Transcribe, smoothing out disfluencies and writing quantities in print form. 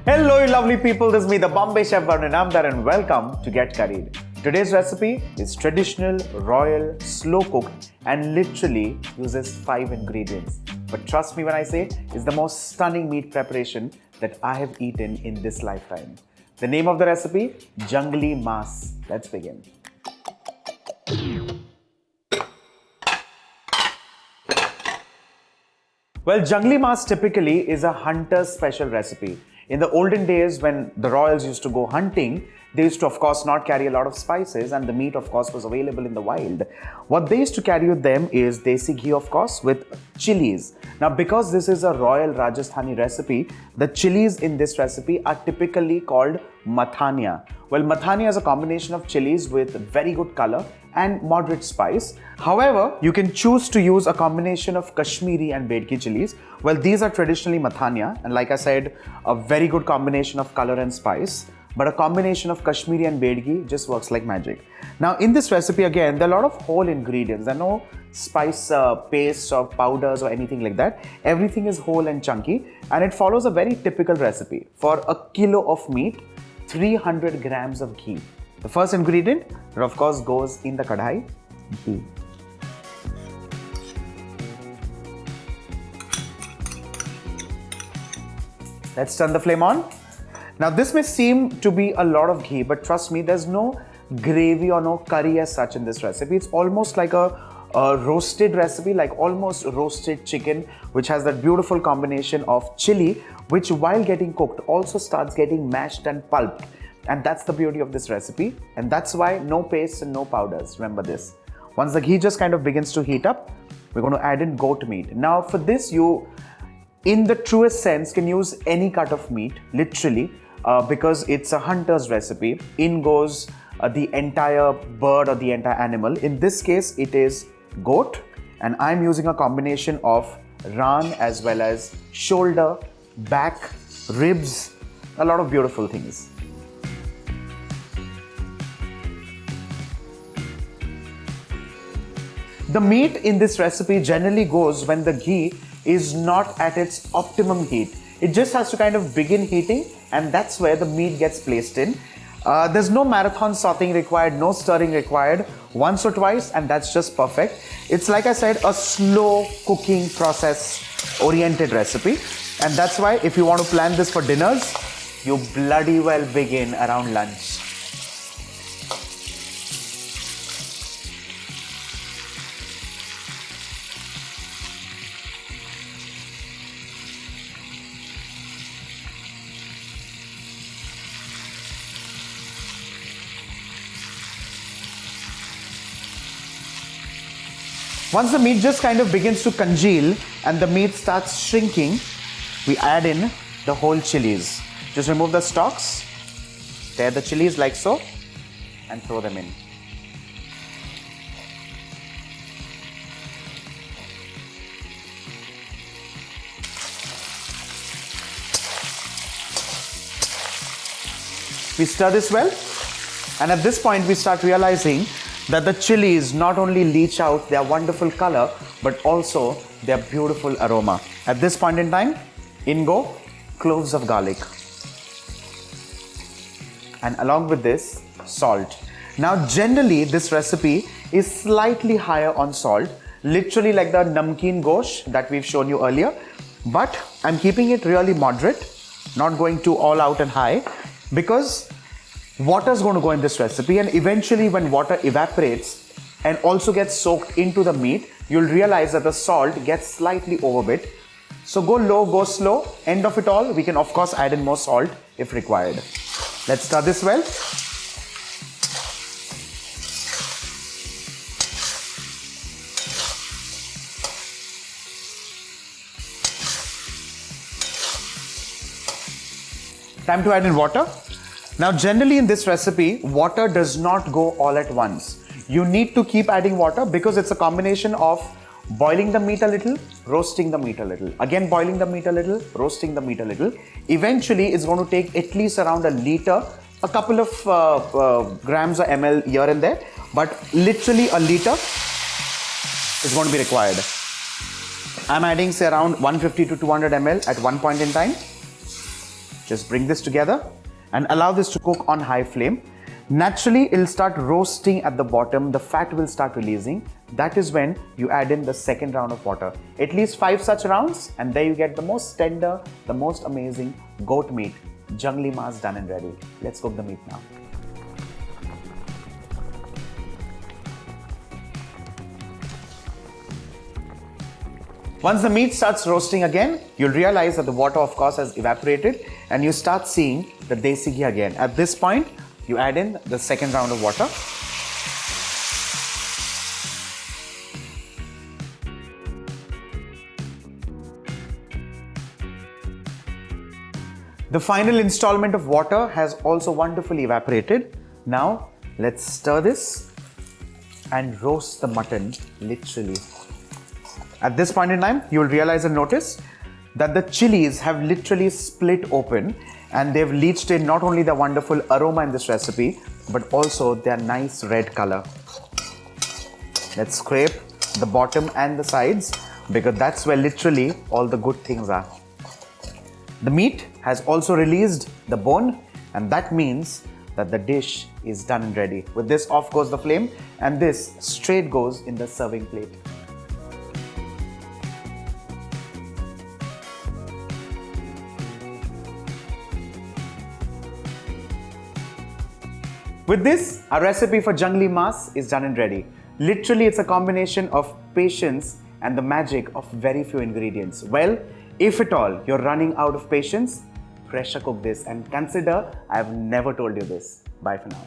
Hello, you lovely people. This is me, the Bombay Chef Varun Inamdar, and welcome to Get Curried. Today's recipe is traditional, royal, slow cooked, and literally uses 5 ingredients. But trust me when I say it's the most stunning meat preparation that I have eaten in this lifetime. The name of the recipe, Junglee Maas. Let's begin. Well, Junglee Maas typically is a hunter's special recipe. In the olden days, when the royals used to go hunting, they used to, of course, not carry a lot of spices, and the meat, of course, was available in the wild. What they used to carry with them is Desi ghee, of course, with chilies. Now, because this is a royal Rajasthani recipe, the chilies in this recipe are typically called mathania. Well, mathania is a combination of chilies with very good color and moderate spice. However, you can choose to use a combination of Kashmiri and Bedki chilies. Well, these are traditionally mathania, and like I said, a very good combination of color and spice. But a combination of Kashmiri and Bedki just works like magic. Now, in this recipe, again, there are a lot of whole ingredients. There are no spice pastes or powders or anything like that. Everything is whole and chunky, and it follows a very typical recipe. For a kilo of meat, 300 grams of ghee. The first ingredient, that of course goes in the kadhai, ghee. Let's turn the flame on. Now this may seem to be a lot of ghee, but trust me, there's no gravy or no curry as such in this recipe. It's almost like a roasted recipe, like almost roasted chicken, which has that beautiful combination of chili, which while getting cooked also starts getting mashed and pulped. And that's the beauty of this recipe. And that's why no paste and no powders. Remember this. Once the ghee just kind of begins to heat up, we're going to add in goat meat. Now for this, you, in the truest sense, can use any cut of meat, literally, because it's a hunter's recipe. In goes the entire bird or the entire animal. In this case, it is goat. And I'm using a combination of ran as well as shoulder, back, ribs, a lot of beautiful things. The meat in this recipe generally goes when the ghee is not at its optimum heat. It just has to kind of begin heating, and that's where the meat gets placed in. There's no marathon sauteing required, no stirring required, once or twice, and that's just perfect. It's, like I said, a slow cooking process oriented recipe, and that's why if you want to plan this for dinners, you bloody well begin around lunch. Once the meat just kind of begins to congeal and the meat starts shrinking, we add in the whole chilies. Just remove the stalks, tear the chilies like so, and throw them in. We stir this well, and at this point we start realizing that the chilies not only leach out their wonderful color, but also their beautiful aroma. At this point in time, in go cloves of garlic. And along with this, salt. Now generally this recipe is slightly higher on salt, literally like the namkeen gosh that we've shown you earlier. But I'm keeping it really moderate, not going too all out and high, because water is going to go in this recipe, and eventually when water evaporates and also gets soaked into the meat, you'll realize that the salt gets slightly overbit. So go low, go slow. End of it all, we can of course add in more salt if required. Let's stir this well. Time to add in water. Now generally in this recipe, water does not go all at once. You need to keep adding water because it's a combination of boiling the meat a little, roasting the meat a little. Again boiling the meat a little, roasting the meat a little. Eventually it's going to take at least around a liter, a couple of grams or ml here and there, but literally a liter is going to be required. I'm adding say around 150 to 200 ml at one point in time. Just bring this together and allow this to cook on high flame. Naturally, it'll start roasting at the bottom. The fat will start releasing. That is when you add in the second round of water. At least 5 such rounds, and there you get the most tender, the most amazing goat meat, Junglee Maas, done and ready. Let's cook the meat now. Once the meat starts roasting again, you'll realize that the water of course has evaporated and you start seeing the Desi ghee again. At this point, you add in the second round of water. The final installment of water has also wonderfully evaporated. Now, let's stir this and roast the mutton literally. At this point in time, you will realize and notice that the chilies have literally split open and they've leached in not only the wonderful aroma in this recipe, but also their nice red color. Let's scrape the bottom and the sides because that's where literally all the good things are. The meat has also released the bone, and that means that the dish is done and ready. With this, off goes the flame, and this straight goes in the serving plate. With this, our recipe for Junglee Maas is done and ready. Literally, it's a combination of patience and the magic of very few ingredients. Well, if at all you're running out of patience, pressure cook this and consider I have never told you this. Bye for now.